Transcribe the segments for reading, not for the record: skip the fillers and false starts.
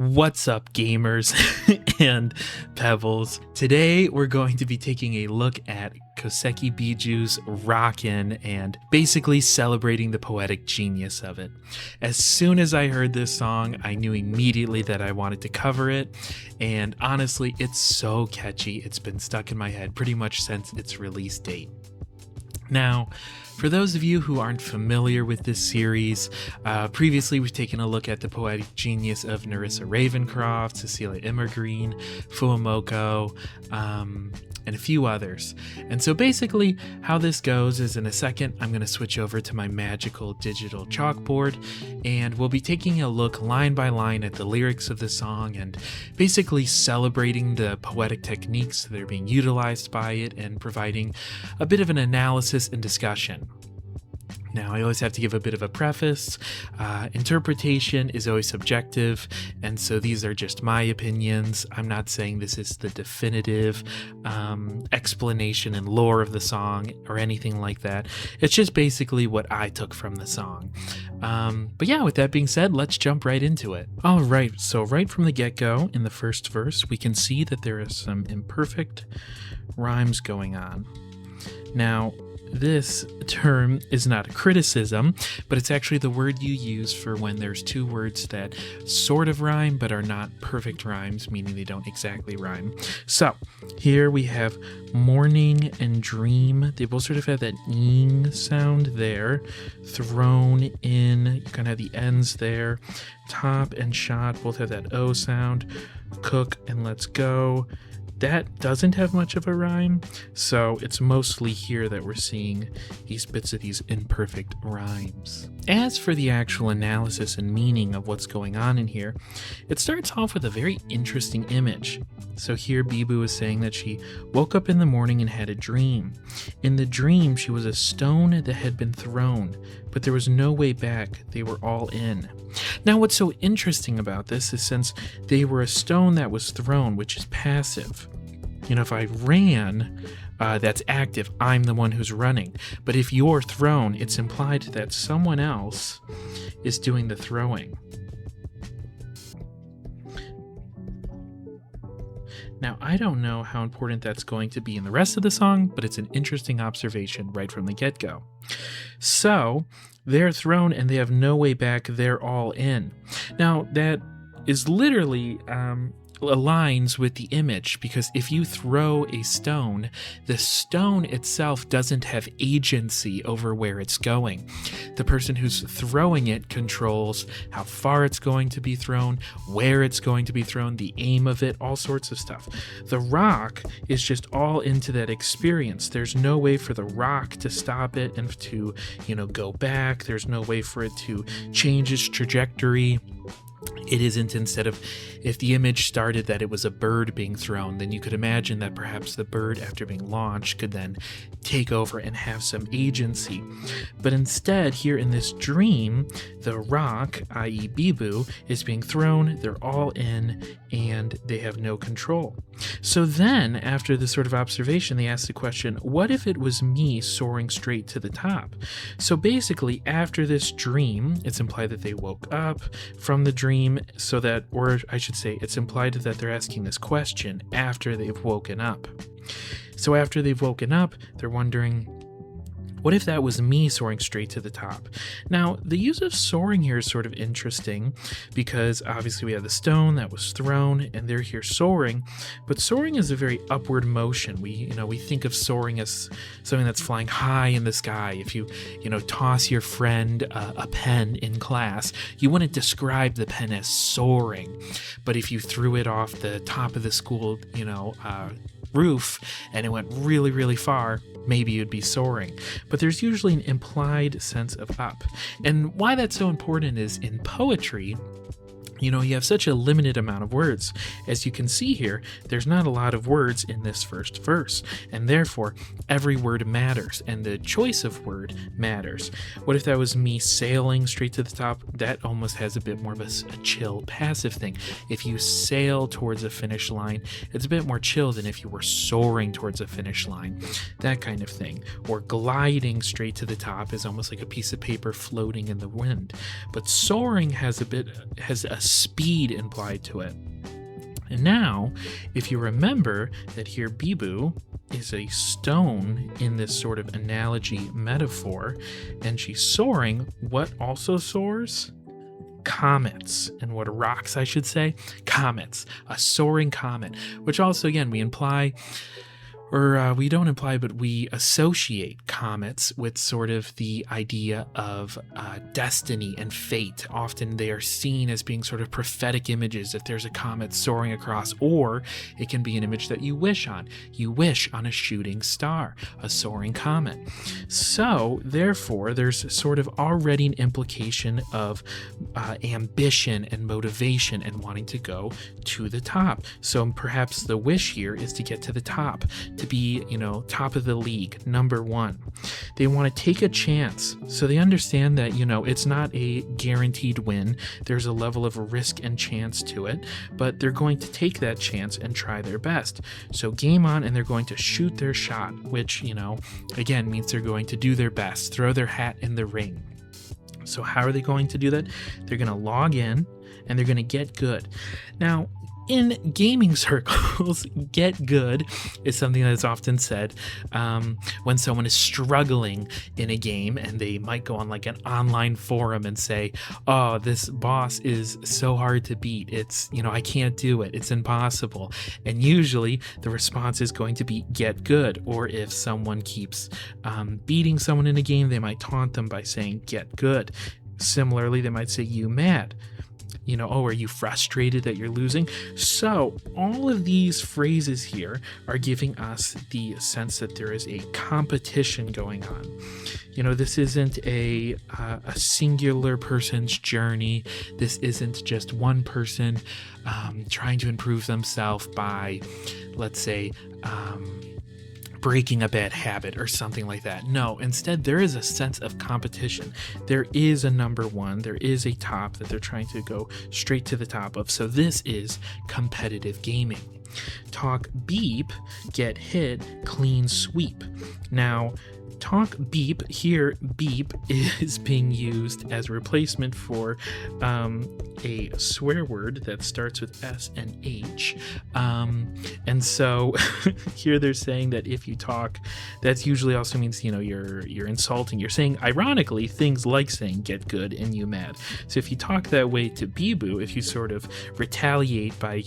What's up, gamers and pebbles? Today we're going to be taking a look at Koseki Bijou's Rockin' and basically celebrating the poetic genius of it. As soon as I heard this song, I knew immediately that I wanted to cover it, and honestly, it's so catchy. It's been stuck in my head pretty much since its release date. Now, for those of you who aren't familiar with this series, previously we've taken a look at the poetic genius of Nerissa Ravencroft, Cecilia Immergreen, Fuamoko, and a few others. And so basically how this goes is in a second I'm going to switch over to my magical digital chalkboard and we'll be taking a look line by line at the lyrics of the song and basically celebrating the poetic techniques that are being utilized by it and providing a bit of an analysis and discussion. Now, I always have to give a bit of a preface. Interpretation is always subjective, and so these are just my opinions. I'm not saying this is the definitive explanation and lore of the song or anything like that. It's just basically what I took from the song. But yeah, with that being said, let's jump right into it. All right, so right from the get-go, in the first verse, we can see that there is some imperfect rhymes going on. Now, this term is not a criticism, but it's actually the word you use for when there's two words that sort of rhyme but are not perfect rhymes, meaning they don't exactly rhyme. So here we have morning and dream. They both sort of have that ing sound there. Thrown in, you kind of have the ends there. Top and shot both have that O sound. Cook and let's go. That doesn't have much of a rhyme, so it's mostly here that we're seeing these bits of these imperfect rhymes. As for the actual analysis and meaning of what's going on in here, it starts off with a very interesting image. So here Bijou is saying that she woke up in the morning and had a dream. In the dream, she was a stone that had been thrown, but there was no way back. They were all in. Now, what's so interesting about this is since they were a stone that was thrown, which is passive. You know, if I ran, that's active. I'm the one who's running. But if you're thrown, it's implied that someone else is doing the throwing. Now, I don't know how important that's going to be in the rest of the song, but it's an interesting observation right from the get-go. So, they're thrown and they have no way back. They're all in. Now, that is literally aligns with the image, because if you throw a stone, the stone itself doesn't have agency over where it's going. The person who's throwing it controls how far it's going to be thrown, where it's going to be thrown, the aim of it, all sorts of stuff. The rock is just all into that experience. There's no way for the rock to stop it and to, go back. There's no way for it to change its trajectory. It isn't, instead of, if the image started that it was a bird being thrown, then you could imagine that perhaps the bird, after being launched, could then take over and have some agency. But instead, here in this dream, the rock, i.e. Bijou, is being thrown, they're all in, and they have no control. So then, after this sort of observation, they ask the question, what if it was me soaring straight to the top? So basically, after this dream, it's implied that they woke up from the dream, so that, or I should say, it's implied that they're asking this question after they've woken up. So after they've woken up, they're wondering, what if that was me soaring straight to the top? Now, the use of soaring here is sort of interesting because obviously we have the stone that was thrown and they're here soaring, but soaring is a very upward motion. We think of soaring as something that's flying high in the sky. If you toss your friend a pen in class, you wouldn't describe the pen as soaring. But if you threw it off the top of the school, roof and it went really, really far, maybe you'd be soaring. But there's usually an implied sense of up. And why that's so important is in poetry, you have such a limited amount of words. As you can see here, there's not a lot of words in this first verse, and therefore every word matters, and the choice of word matters. What if that was me sailing straight to the top? That almost has a bit more of a chill, passive thing. If you sail towards a finish line, it's a bit more chill than if you were soaring towards a finish line, that kind of thing. Or gliding straight to the top is almost like a piece of paper floating in the wind. But soaring has a speed implied to it. And now, if you remember that here Bijou is a stone in this sort of analogy metaphor, and she's soaring, what also soars? Comets. And what rocks, I should say? Comets. A soaring comet, which also, again, we imply, or we don't imply, but we associate comets with sort of the idea of destiny and fate. Often they are seen as being sort of prophetic images if there's a comet soaring across, or it can be an image that you wish on. You wish on a shooting star, a soaring comet. So, therefore, there's sort of already an implication of ambition and motivation and wanting to go to the top. So perhaps the wish here is to get to the top, to be, top of the league, number one. They want to take a chance. So they understand that, it's not a guaranteed win. There's a level of risk and chance to it, but they're going to take that chance and try their best. So game on, and they're going to shoot their shot, which, again, means they're going to do their best, throw their hat in the ring. So how are they going to do that? They're going to log in and they're going to get good. Now, in gaming circles, get good is something that is often said when someone is struggling in a game, and they might go on like an online forum and say, oh, this boss is so hard to beat. It's, I can't do it. It's impossible. And usually the response is going to be get good. Or if someone keeps beating someone in a game, they might taunt them by saying get good. Similarly, they might say you mad. Oh, are you frustrated that you're losing? So all of these phrases here are giving us the sense that there is a competition going on. This isn't a singular person's journey. This isn't just one person trying to improve themselves by, let's say, breaking a bad habit or something like that. No, instead there is a sense of competition. There is a number one, there is a top that they're trying to go straight to the top of. So this is competitive gaming. Talk beep, get hit, clean sweep. Now, talk beep, here beep is being used as a replacement for a swear word that starts with S and H. And so here they're saying that if you talk, that usually also means, you're insulting. You're saying, ironically, things like saying get good and you mad. So if you talk that way to Bijou, if you sort of retaliate by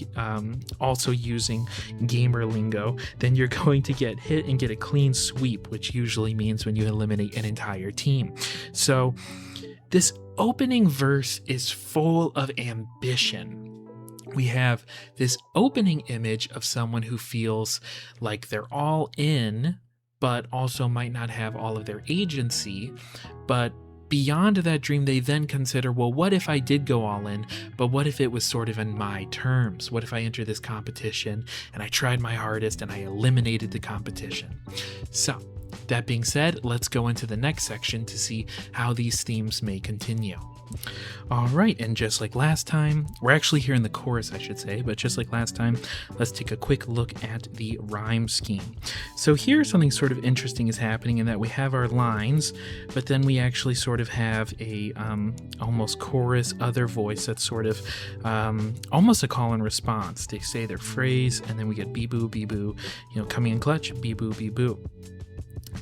also using gamer lingo, then you're going to get hit and get a clean sweep, which usually means when you eliminate an entire team. So this opening verse is full of ambition. We have this opening image of someone who feels like they're all in, but also might not have all of their agency. But beyond that dream, they then consider, well, what if I did go all in, but what if it was sort of in my terms? What if I entered this competition and I tried my hardest and I eliminated the competition? So, that being said, let's go into the next section to see how these themes may continue. All right, and just like last time, we're actually here in the chorus, I should say, but just like last time, let's take a quick look at the rhyme scheme. So here something sort of interesting is happening in that we have our lines, but then we actually sort of have a almost chorus other voice that's sort of almost a call and response. They say their phrase, and then we get Bijou, Bijou, coming in clutch, Bijou, Bijou.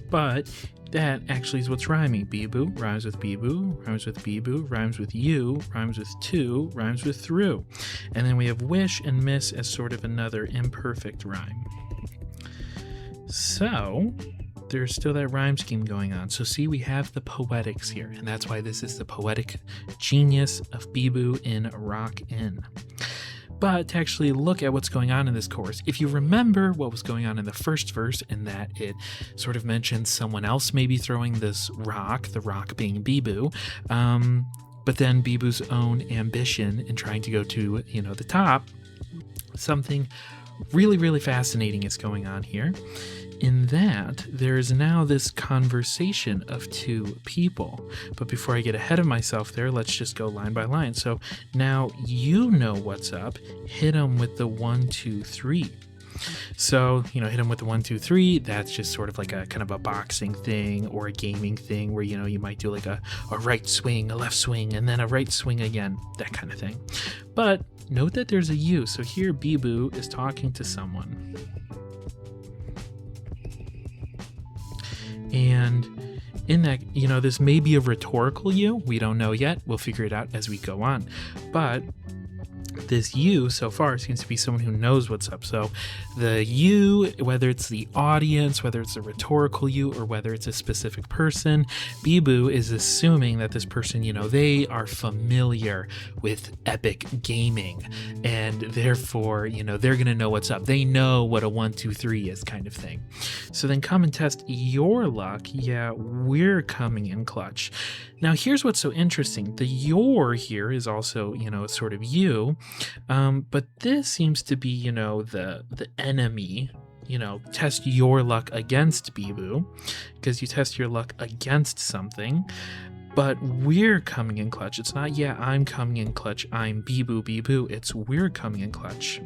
But that actually is what's rhyming. Bijou rhymes with Bijou, rhymes with Bijou, rhymes with you, rhymes with to, rhymes with through. And then we have wish and miss as sort of another imperfect rhyme. So there's still that rhyme scheme going on. So see, we have the poetics here, and that's why this is the poetic genius of Bijou in Rock In. But to actually look at what's going on in this chorus, if you remember what was going on in the first verse, in that it sort of mentions someone else maybe throwing this rock, the rock being Bijou, but then Bijou's own ambition in trying to go to, the top, something really, really fascinating is going on here. In that, there is now this conversation of two people. But before I get ahead of myself there, let's just go line by line. So now you know what's up. Hit them with the 1, 2, 3. So, hit him with the 1, 2, 3. That's just sort of like a kind of a boxing thing or a gaming thing where, you might do like a right swing, a left swing, and then a right swing again, that kind of thing. But note that there's a you. So here Bijou is talking to someone. And in that, this may be a rhetorical you. We don't know yet. We'll figure it out as we go on. But this you so far seems to be someone who knows what's up. So the you, whether it's the audience, whether it's a rhetorical you, or whether it's a specific person, Bijou is assuming that this person, they are familiar with epic gaming, and therefore, they're going to know what's up. They know what a 1, 2, 3 is, kind of thing. So then come and test your luck. Yeah, we're coming in clutch. Now, here's what's so interesting. The your here is also, sort of you, but this seems to be, the enemy. Test your luck against Bijou, because you test your luck against something. But we're coming in clutch. It's not, I'm coming in clutch, I'm Bijou. It's we're coming in clutch.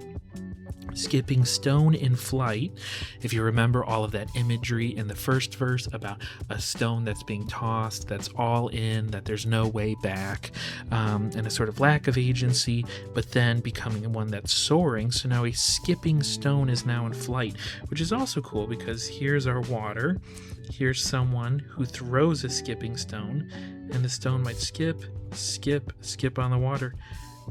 Skipping stone in flight. If you remember all of that imagery in the first verse about a stone that's being tossed, that's all in, that there's no way back, and a sort of lack of agency, but then becoming one that's soaring. So now a skipping stone is now in flight, which is also cool because here's our water. Here's someone who throws a skipping stone, and the stone might skip on the water.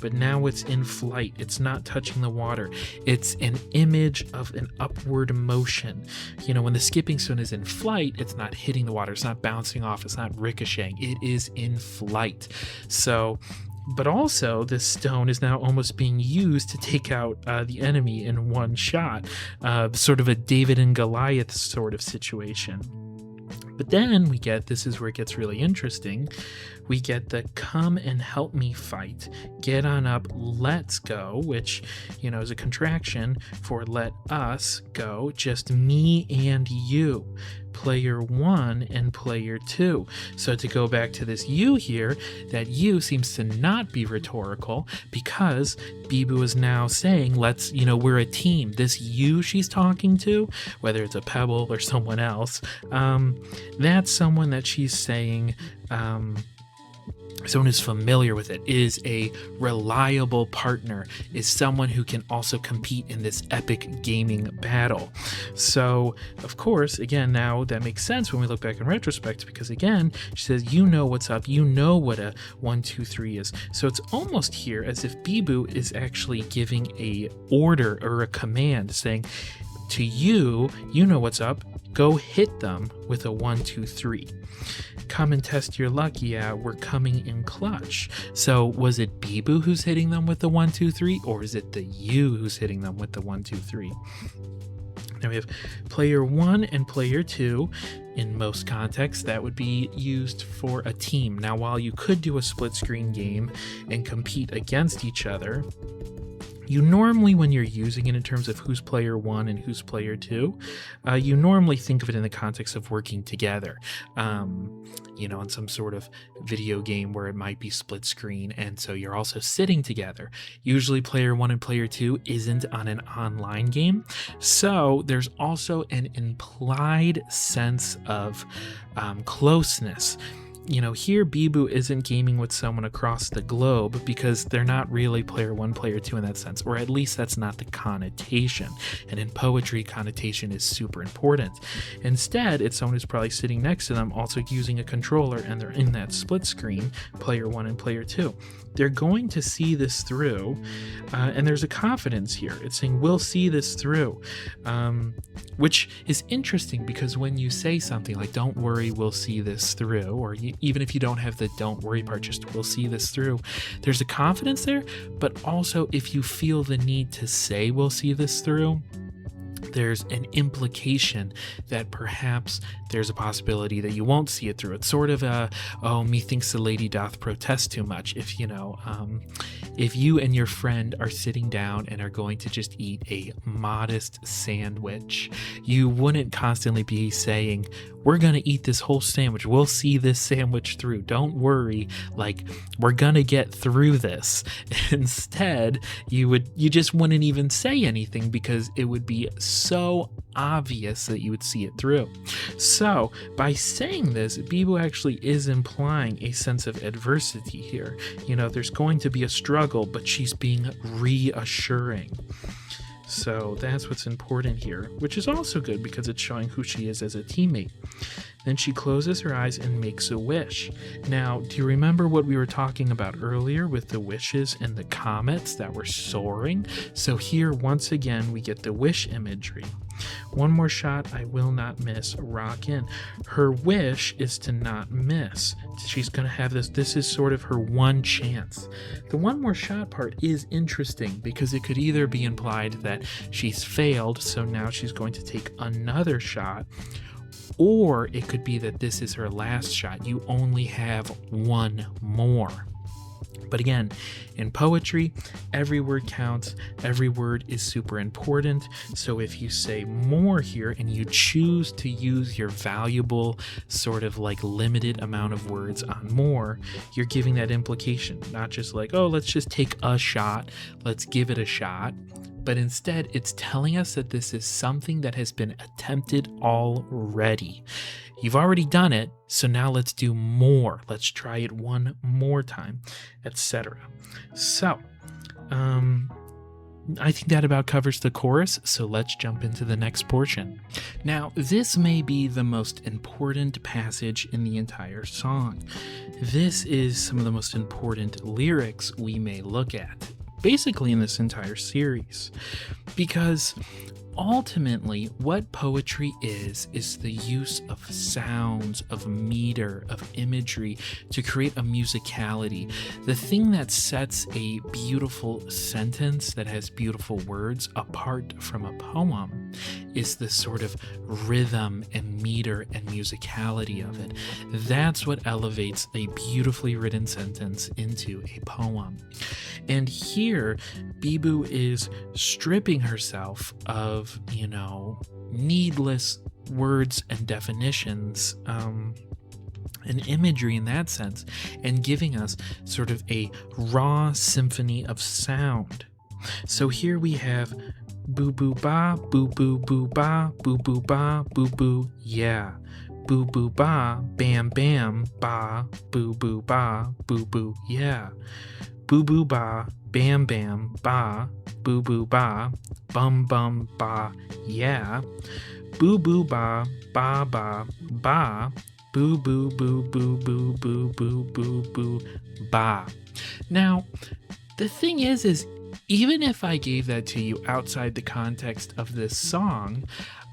But now it's in flight. It's not touching the water. It's an image of an upward motion. When the skipping stone is in flight, it's not hitting the water. It's not bouncing off. It's not ricocheting. It is in flight. So, but also this stone is now almost being used to take out the enemy in one shot. Sort of a David and Goliath sort of situation. But then we get, this is where it gets really interesting, we get the come and help me fight, get on up, let's go, which, is a contraction for let us go, just me and you, player 1 and player 2. So to go back to this you here, that you seems to not be rhetorical because Bijou is now saying, let's, we're a team. This you she's talking to, whether it's a pebble or someone else, that's someone that she's saying, someone who's familiar with it, is a reliable partner, is someone who can also compete in this epic gaming battle. So, of course, again, now that makes sense when we look back in retrospect, because again, she says, what's up, what a 1, 2, 3 is. So it's almost here as if Bijou is actually giving a order or a command saying, to you, what's up, go hit them with a 1, 2, 3. Come and test your luck. Yeah, we're coming in clutch. So was it Bijou who's hitting them with the 1, 2, 3, or is it the you who's hitting them with the 1, 2, 3? Now we have player 1 and player 2. In most contexts, that would be used for a team. Now, while you could do a split screen game and compete against each other, you normally, when you're using it in terms of who's player 1 and who's player 2, you normally think of it in the context of working together, in some sort of video game where it might be split screen, and so you're also sitting together. Usually player 1 and player 2 isn't on an online game, so there's also an implied sense of closeness. Here Bijou isn't gaming with someone across the globe because they're not really player 1, player 2 in that sense, or at least that's not the connotation. And in poetry, connotation is super important. Instead, it's someone who's probably sitting next to them, also using a controller, and they're in that split screen, player 1 and player 2. They're going to see this through, and there's a confidence here. It's saying, we'll see this through, which is interesting because when you say something like, don't worry, we'll see this through, or even if you don't have the don't worry part, just we'll see this through, there's a confidence there. But also, if you feel the need to say we'll see this through, there's an implication that perhaps there's a possibility that you won't see it through. It's sort of a, methinks the lady doth protest too much. If if you and your friend are sitting down and are going to just eat a modest sandwich, you wouldn't constantly be saying, we're gonna eat this whole sandwich. We'll see this sandwich through. Don't worry. Like, we're gonna get through this. Instead, you just wouldn't even say anything because it would be so obvious that you would see it through. So by saying this, Bijou actually is implying a sense of adversity here. There's going to be a struggle, but she's being reassuring. So that's what's important here, which is also good because it's showing who she is as a teammate. Then she closes her eyes and makes a wish. Now, do you remember what we were talking about earlier with the wishes and the comets that were soaring? So here, once again, we get the wish imagery. One more shot, I will not miss, rock in. Her wish is to not miss. She's going to have this is sort of her one chance. The one more shot part is interesting because it could either be implied that she's failed, so now she's going to take another shot, or it could be that this is her last shot. You only have one more. But again, in poetry, every word counts. Every word is super important. So if you say more here and you choose to use your valuable sort of like limited amount of words on more, you're giving that implication. Not just like, oh, let's just take a shot. Let's give it a shot. But instead, it's telling us that this is something that has been attempted already. You've already done it, so now let's do more. Let's try it one more time, etc. So, I think that about covers the chorus, so let's jump into the next portion. Now, this may be the most important passage in the entire song. This is some of the most important lyrics we may look at, basically in this entire series, because ultimately what poetry is the use of sounds, of meter, of imagery to create a musicality. The thing that sets a beautiful sentence that has beautiful words apart from a poem is the sort of rhythm and meter and musicality of it. That's what elevates a beautifully written sentence into a poem. And here, Bijou is stripping herself of, needless words and definitions, and imagery in that sense, and giving us sort of a raw symphony of sound. So here we have boo boo ba, boo boo boo ba, boo boo ba, boo boo, yeah. Boo boo ba, bam bam, ba, boo boo ba, boo boo, yeah. Boo boo ba, bam bam, ba, boo boo ba, bum bum ba, yeah. Boo boo ba, ba ba, ba, boo boo boo boo boo boo boo boo boo ba. Now, the thing is even if I gave that to you outside the context of this song,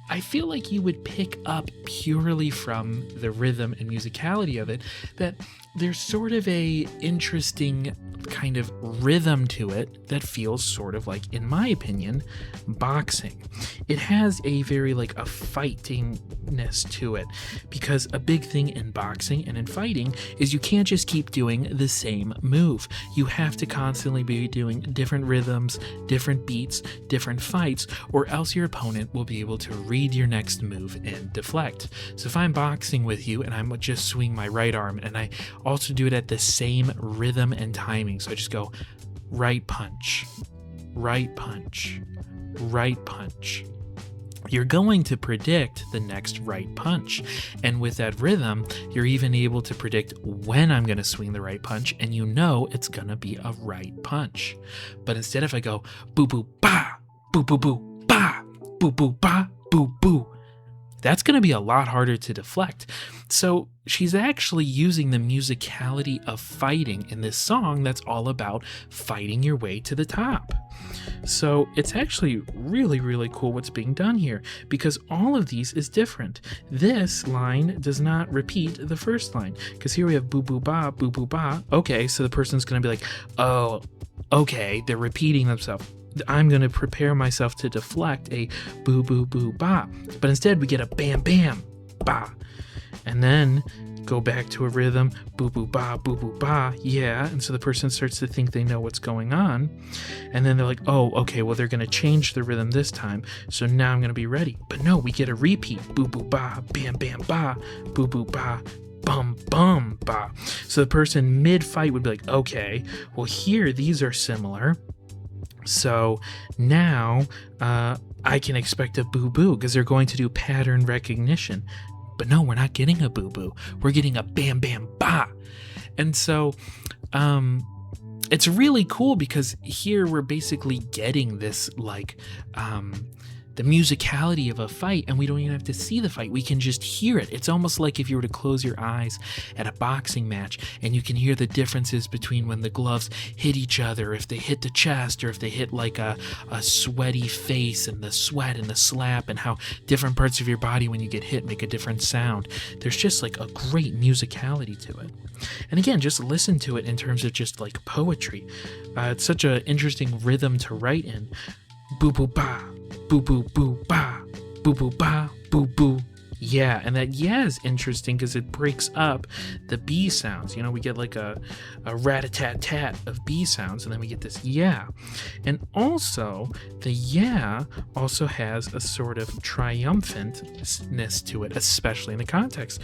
I feel like you would pick up purely from the rhythm and musicality of it that there's sort of a interesting kind of rhythm to it that feels sort of like, in my opinion, boxing. It has a very like a fightingness to it, because a big thing in boxing and in fighting is you can't just keep doing the same move. You have to constantly be doing different rhythms, different beats, different fights, or else your opponent will be able to read your next move and deflect. So if I'm boxing with you and I'm just swing my right arm and I also do it at the same rhythm and timing, so I just go right punch, right punch, right punch, you're going to predict the next right punch. And with that rhythm, you're even able to predict when I'm going to swing the right punch, and you know it's going to be a right punch. But instead, if I go boo boo ba, boo boo boo ba, boo boo ba, boo boo, that's going to be a lot harder to deflect. So she's actually using the musicality of fighting in this song that's all about fighting your way to the top. So it's actually really, really cool what's being done here, because all of these is different. This line does not repeat the first line, because here we have boo boo ba, boo boo ba. Okay, so the person's going to be like, oh, okay, they're repeating themselves. I'm going to prepare myself to deflect a boo boo boo ba. But instead we get a bam bam ba. and then go back to a rhythm, boo boo ba, boo boo ba, yeah. And so the person starts to think they know what's going on. And then they're like, oh, okay, well, they're going to change the rhythm this time. So now I'm going to be ready. But no, we get a repeat, boo boo ba, bam bam ba, boo boo ba, bum bum ba. So the person mid-fight would be like, okay, well, here, these are similar. So now I can expect a boo boo because they're going to do pattern recognition. But no, we're not getting a boo boo. We're getting a bam bam ba. And so it's really cool because here we're basically getting this like the musicality of a fight, and we don't even have to see the fight. We can just hear it. It's almost like if you were to close your eyes at a boxing match and you can hear the differences between when the gloves hit each other, if they hit the chest or if they hit like a sweaty face and the sweat and the slap, and how different parts of your body when you get hit make a different sound. There's just like a great musicality to it. And again, just listen to it in terms of just like poetry. It's such an interesting rhythm to write in. Boo boo ba, boo boo boo ba, boo boo ba, boo boo. Yeah, and that yeah is interesting because it breaks up the B sounds. You know, we get like a rat-a-tat-tat of B sounds, and then we get this yeah. And also, the yeah also has a sort of triumphantness to it, especially in the context.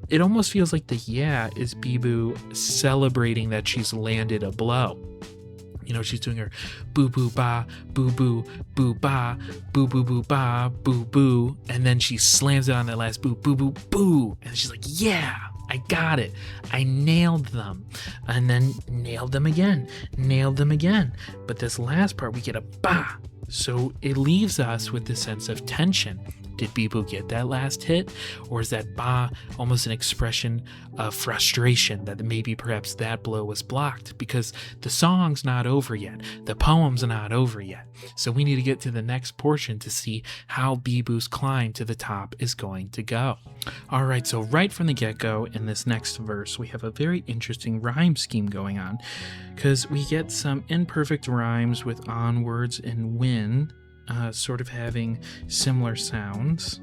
It almost feels like the yeah is Bijou celebrating that she's landed a blow. You know, she's doing her boo boo ba, boo boo, boo ba, boo boo boo ba, boo boo, and then she slams it on that last boo, boo boo boo, and she's like, yeah, I got it. I nailed them. And then nailed them again. But this last part, we get a ba. So it leaves us with this sense of tension. Did Bijou get that last hit? Or is that ba almost an expression of frustration that maybe perhaps that blow was blocked? Because the song's not over yet. The poem's not over yet. So we need to get to the next portion to see how Bijou's climb to the top is going to go. All right, so right from the get-go in this next verse, we have a very interesting rhyme scheme going on, because we get some imperfect rhymes with onwards and win, sort of having similar sounds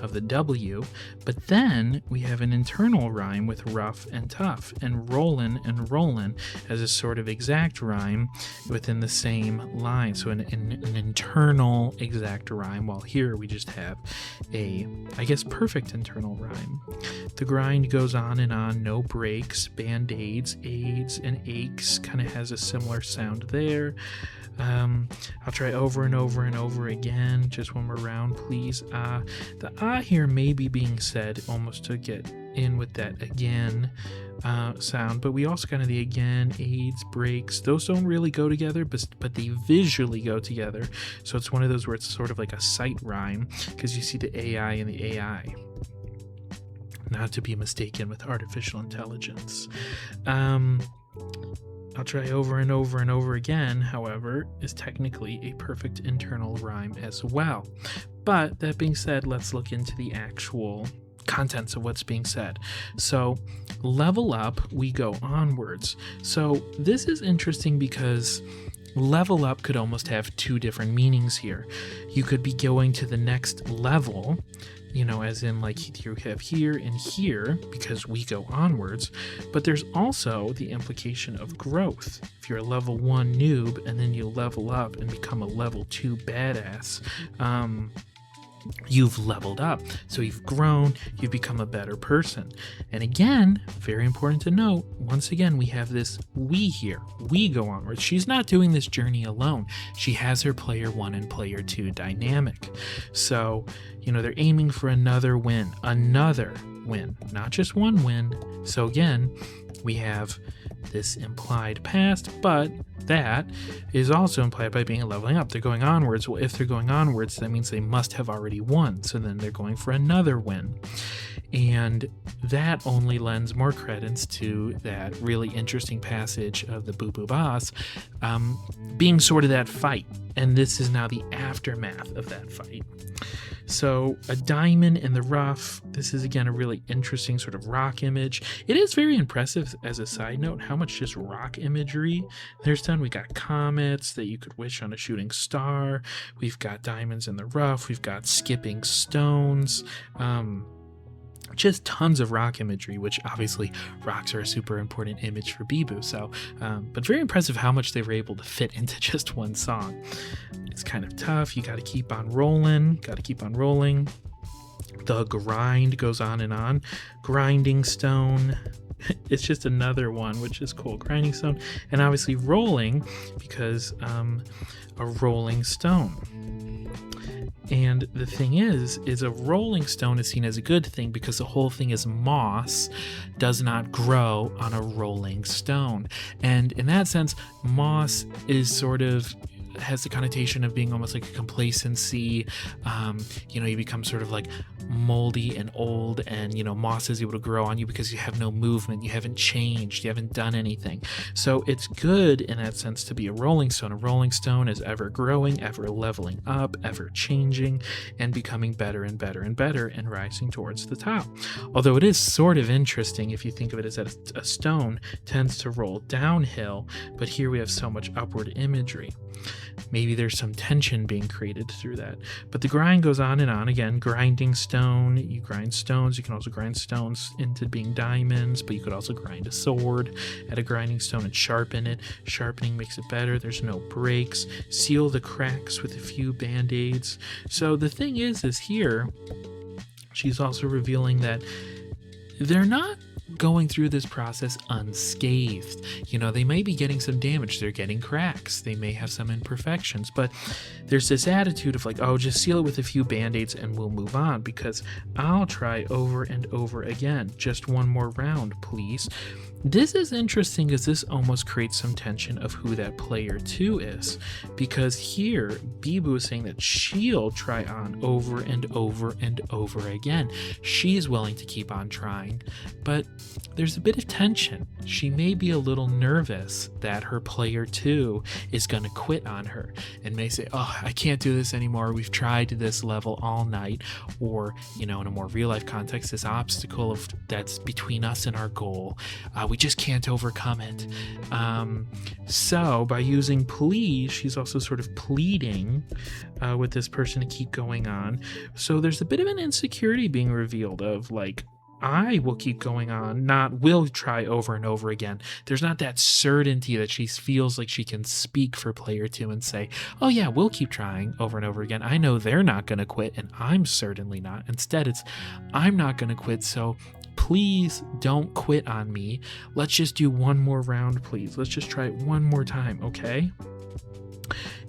of the W, but then we have an internal rhyme with rough and tough, and rollin' as a sort of exact rhyme within the same line. So an internal exact rhyme, while here we just have a, I guess, perfect internal rhyme. The grind goes on and on, no breaks, band-aids, aids, and aches kind of has a similar sound there. I'll try over and over and over again, just one more round, please. The here may be being said almost to get in with that again sound, but we also kind of the again, aids, breaks. Those don't really go together, but they visually go together. So it's one of those where it's sort of like a sight rhyme, because you see the AI and the AI. Not to be mistaken with artificial intelligence. I'll try over and over and over again, however, is technically a perfect internal rhyme as well. But that being said, let's look into the actual contents of what's being said. So, level up, we go onwards. So this is interesting because level up could almost have two different meanings here. You could be going to the next level, you know, as in like you have here and here, because we go onwards, but there's also the implication of growth. If you're a level 1 noob and then you level up and become a level 2 badass, you've leveled up. So you've grown, you've become a better person. And again, very important to note, once again, we have this we here. We go onwards. She's not doing this journey alone. She has her player 1 and player 2 dynamic. So, you know, they're aiming for another win, not just one win. So again, we have this implied past, but that is also implied by being leveling up. They're going onwards. Well, if they're going onwards, that means they must have already won. So then they're going for another win. And that only lends more credence to that really interesting passage of the Boo Boo Boss being sort of that fight. And this is now the aftermath of that fight. So a diamond in the rough. This is again a really interesting sort of rock image. It is very impressive, as a side note, how much just rock imagery there's done. We got comets that you could wish on a shooting star. We've got diamonds in the rough. We've got skipping stones. just tons of rock imagery, which obviously rocks are a super important image for Bijou. So, but very impressive how much they were able to fit into just one song. It's kind of tough. You got to keep on rolling. The grind goes on and on. Grinding stone. It's just another one, which is cool. Grinding stone. And obviously rolling, because a rolling stone. And the thing is a rolling stone is seen as a good thing because the whole thing is moss does not grow on a rolling stone. And in that sense, moss is sort of has the connotation of being almost like a complacency. You become sort of like moldy and old, and moss is able to grow on you because you have no movement, you haven't changed, you haven't done anything. So it's good in that sense to be a rolling stone. A rolling stone is ever growing, ever leveling up, ever changing, and becoming better and better and better, and rising towards the top. Although it is sort of interesting if you think of it as that a stone tends to roll downhill, but here we have so much upward imagery. Maybe there's some tension being created through that. But the grind goes on and on. Again, grinding stone. You grind stones. You can also grind stones into being diamonds, but you could also grind a sword at a grinding stone and sharpen it. Sharpening makes it better. There's no breaks. Seal the cracks with a few band-aids. So the thing is here, she's also revealing that they're not going through this process unscathed. They may be getting some damage, they're getting cracks, they may have some imperfections, but there's this attitude of like, oh, just seal it with a few band-aids and we'll move on, because I'll try over and over again. Just one more round, please. This is interesting because this almost creates some tension of who that player 2 is, because here Bijou is saying that she'll try on over and over and over again. She's willing to keep on trying, but there's a bit of tension. She may be a little nervous that her player 2 is going to quit on her and may say, oh, I can't do this anymore. We've tried this level all night. Or, in a more real life context, this obstacle that's between us and our goal. We just can't overcome it. So by using please, she's also sort of pleading with this person to keep going on. So there's a bit of an insecurity being revealed of like, I will keep going on, not will try over and over again. There's not that certainty that she feels like she can speak for player 2 and say, oh yeah, we'll keep trying over and over again. I know they're not going to quit, and I'm certainly not. Instead, it's, I'm not going to quit, so please don't quit on me. Let's just do one more round, please. Let's just try it one more time, okay?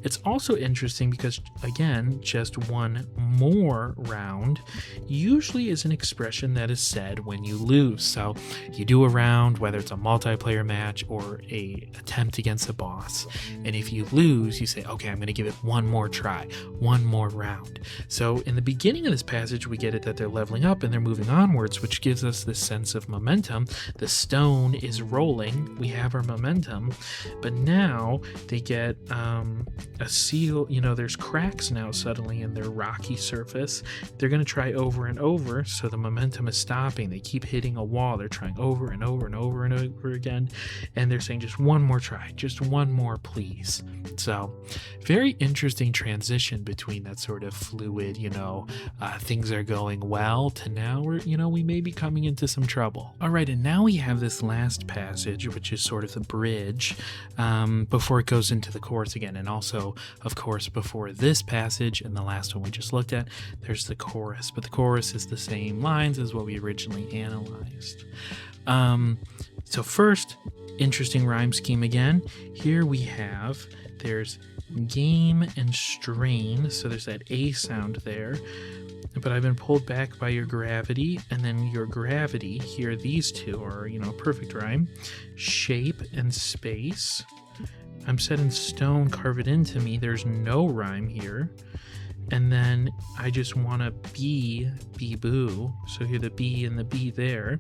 It's also interesting because, again, just one more round usually is an expression that is said when you lose. So you do a round, whether it's a multiplayer match or a attempt against a boss, and if you lose, you say, okay, I'm going to give it one more try, one more round. So in the beginning of this passage, we get it that they're leveling up and they're moving onwards, which gives us this sense of momentum. The stone is rolling. We have our momentum, but now they get a seal, there's cracks now suddenly in their rocky surface. They're going to try over and over, so the momentum is stopping. They keep hitting a wall. They're trying over and over and over and over again, and they're saying just one more try, just one more, please. So very interesting transition between that sort of fluid, things are going well, to now we may be coming into some trouble. All right, and now we have this last passage, which is sort of the bridge before it goes into the chorus again. And also, of course, before this passage and the last one we just looked at, there's the chorus, but the chorus is the same lines as what we originally analyzed. So first, interesting rhyme scheme again. Here we have, there's game and strain, so there's that A sound there, but I've been pulled back by your gravity, and then your gravity, here these two are, perfect rhyme. Shape and space. I'm set in stone, carve it into me. There's no rhyme here. And then I just want to be Bijou. So here the B and the B there.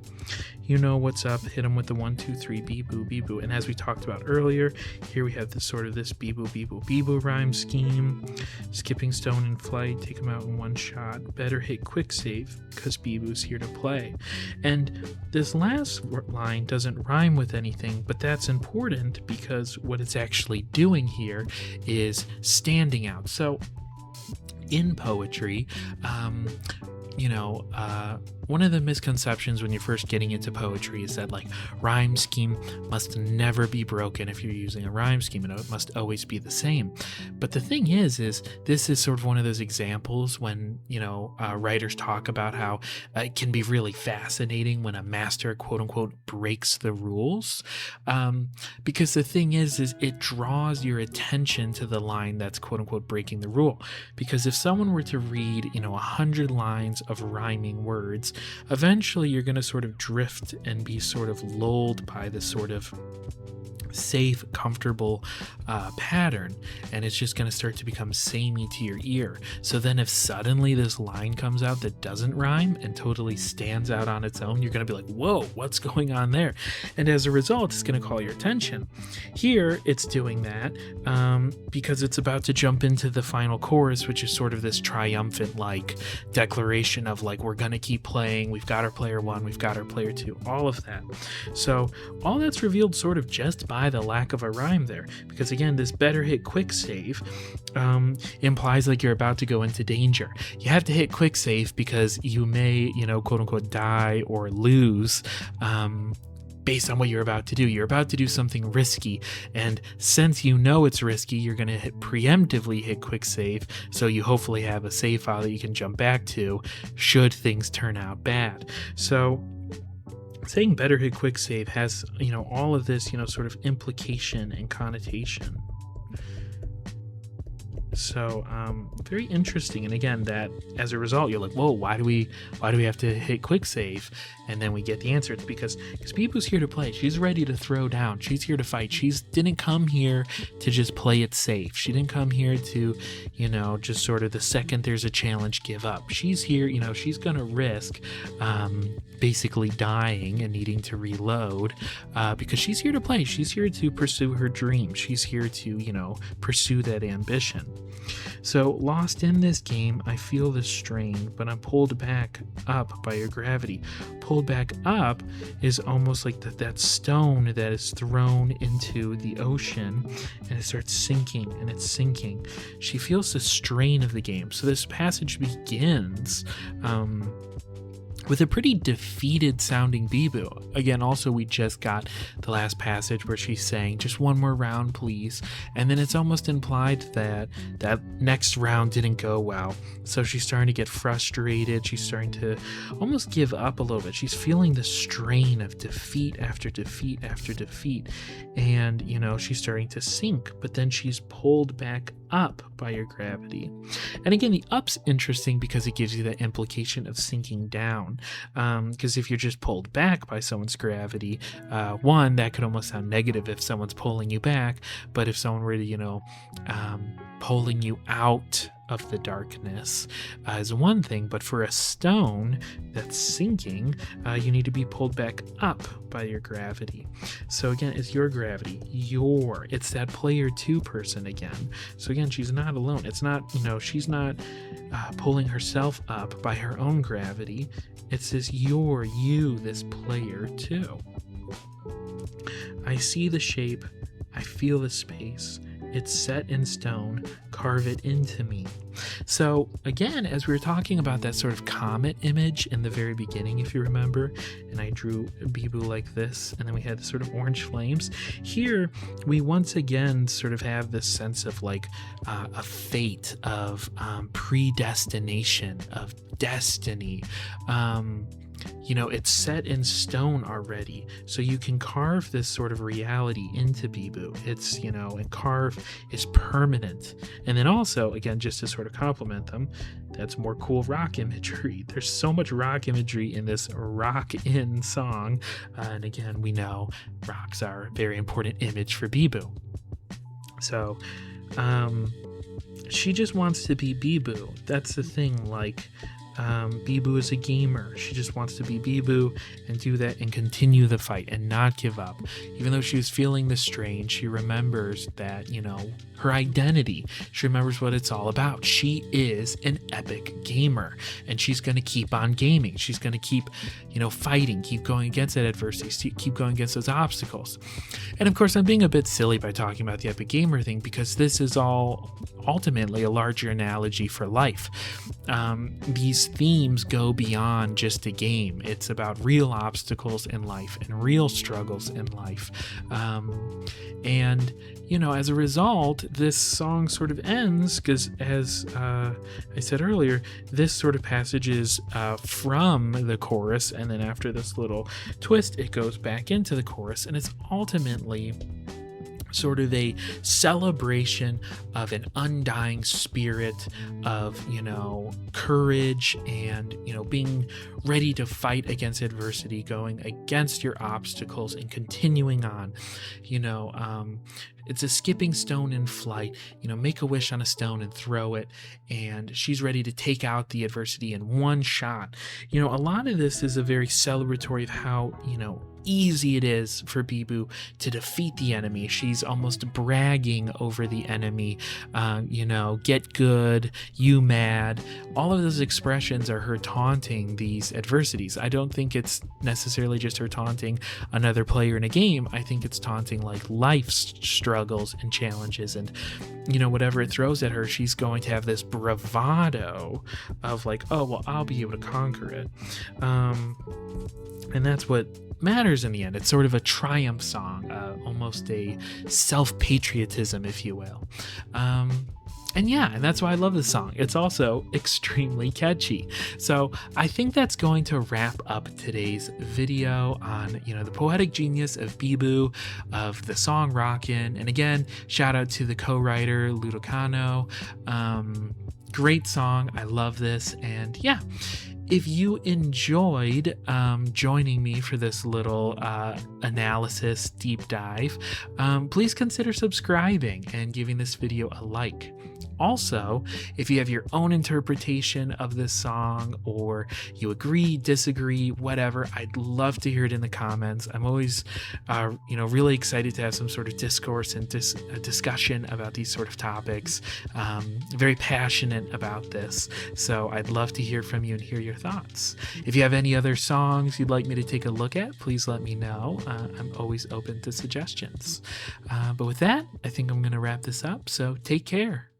You know what's up. Hit them with the 1, 2, 3, Bijou. And as we talked about earlier, here we have this sort of this Bijou rhyme scheme. Skipping stone in flight. Take them out in one shot. Better hit quick save because Bijou's here to play. And this last line doesn't rhyme with anything, but that's important because what it's actually doing here is standing out. So in poetry, one of the misconceptions when you're first getting into poetry is that like rhyme scheme must never be broken if you're using a rhyme scheme, and it must always be the same. But the thing is this is sort of one of those examples when, writers talk about how it can be really fascinating when a master, quote unquote, breaks the rules. Because the thing is it draws your attention to the line that's, quote unquote, breaking the rule. Because if someone were to read, 100 lines of rhyming words, eventually you're going to sort of drift and be sort of lulled by this sort of safe, comfortable pattern, and it's just going to start to become samey to your ear. So then if suddenly this line comes out that doesn't rhyme and totally stands out on its own, you're going to be like, whoa, what's going on there? And as a result, it's going to call your attention. Here it's doing that because it's about to jump into the final chorus, which is sort of this triumphant like declaration of like, we're going to keep playing, we've got our player 1, we've got our player 2, all of that. So all that's revealed sort of just by the lack of a rhyme there, because again, this better hit quick save implies like you're about to go into danger. You have to hit quick save because you may, quote unquote, die or lose based on what you're about to do. You're about to do something risky, and since it's risky, you're going to preemptively hit quick save, so you hopefully have a save file that you can jump back to should things turn out bad. So saying better hit quick save has, all of this, sort of implication and connotation. So very interesting. And again, that as a result, you're like, whoa, why do we have to hit quick save? And then we get the answer. It's because Bijou's here to play. She's ready to throw down. She's here to fight. She didn't come here to just play it safe. She didn't come here to, just sort of the second there's a challenge, give up. She's here, she's going to risk basically dying and needing to reload because she's here to play. She's here to pursue her dream. She's here to, pursue that ambition. So lost in this game, I feel the strain, but I'm pulled back up by your gravity. Pulled back up is almost like that stone that is thrown into the ocean and it starts sinking and it's sinking. She feels the strain of the game. So this passage begins with a pretty defeated sounding Bijou. Again, also we just got the last passage where she's saying, just one more round, please. And then it's almost implied that that next round didn't go well. So she's starting to get frustrated. She's starting to almost give up a little bit. She's feeling the strain of defeat after defeat after defeat. And, she's starting to sink, but then she's pulled back up by your gravity. And again, the up's interesting because it gives you that implication of sinking down. Because if you're just pulled back by someone's gravity, one, that could almost sound negative if someone's pulling you back, but if someone were to, pulling you out of the darkness is one thing, but for a stone that's sinking, you need to be pulled back up by your gravity. So again, it's your gravity, it's that player 2 person again. So again, she's not alone. It's not, she's not pulling herself up by her own gravity. It's this you, this player 2. I see the shape, I feel the space. It's set in stone, carve it into me. So again, as we were talking about that sort of comet image in the very beginning, if you remember, and I drew Bijou like this, and then we had the sort of orange flames. Here, we once again sort of have this sense of like a fate, of predestination, of destiny. It's set in stone already, so you can carve this sort of reality into Bijou. It's, and carve is permanent. And then also, again, just to sort of compliment them, that's more cool rock imagery. There's so much rock imagery in this rock-in song. And again, we know rocks are a very important image for Bijou. So, she just wants to be Bijou. That's the thing, like, Bijou is a gamer. She just wants to be Bijou and do that and continue the fight and not give up. Even though she was feeling the strain, she remembers that, her identity. She remembers what it's all about. She is an epic gamer, and she's going to keep on gaming. She's going to keep, fighting, keep going against that adversity, keep going against those obstacles. And of course, I'm being a bit silly by talking about the epic gamer thing, because this is all ultimately a larger analogy for life. These these themes go beyond just a game. It's about real obstacles in life and real struggles in life. And, you know, as a result, this song sort of ends because, as I said earlier, this sort of passage is from the chorus, and then after this little twist, it goes back into the chorus, and it's ultimately sort of a celebration of an undying spirit of, you know, courage and, you know, being ready to fight against adversity, going against your obstacles and continuing on. You know, it's a skipping stone in flight. You know, make a wish on a stone and throw it, and she's ready to take out the adversity in one shot. You know, a lot of this is a very celebratory of how, you know, easy it is for Bijou to defeat the enemy. She's almost bragging over the enemy. You know, get good, you mad. All of those expressions are her taunting these adversities. I don't think it's necessarily just her taunting another player in a game. I think it's taunting like life's struggles and challenges, and, you know, whatever it throws at her, she's going to have this bravado of like, oh, well, I'll be able to conquer it. And that's what matters in the end. It's sort of a triumph song, almost a self-patriotism, if you will. And yeah, and that's why I love this song. It's also extremely catchy. So I think that's going to wrap up today's video on, you know, the poetic genius of Bijou, of the song Rockin'. And again, shout out to the co-writer Ludocano. Great song. I love this. And yeah, if you enjoyed joining me for this little analysis deep dive, please consider subscribing and giving this video a like. Also, if you have your own interpretation of this song, or you agree, disagree, whatever, I'd love to hear it in the comments. I'm always, you know, really excited to have some sort of discourse and discussion about these sort of topics. Very passionate about this, so I'd love to hear from you and hear your thoughts. If you have any other songs you'd like me to take a look at, please let me know. I'm always open to suggestions. But with that, I think I'm going to wrap this up, so take care.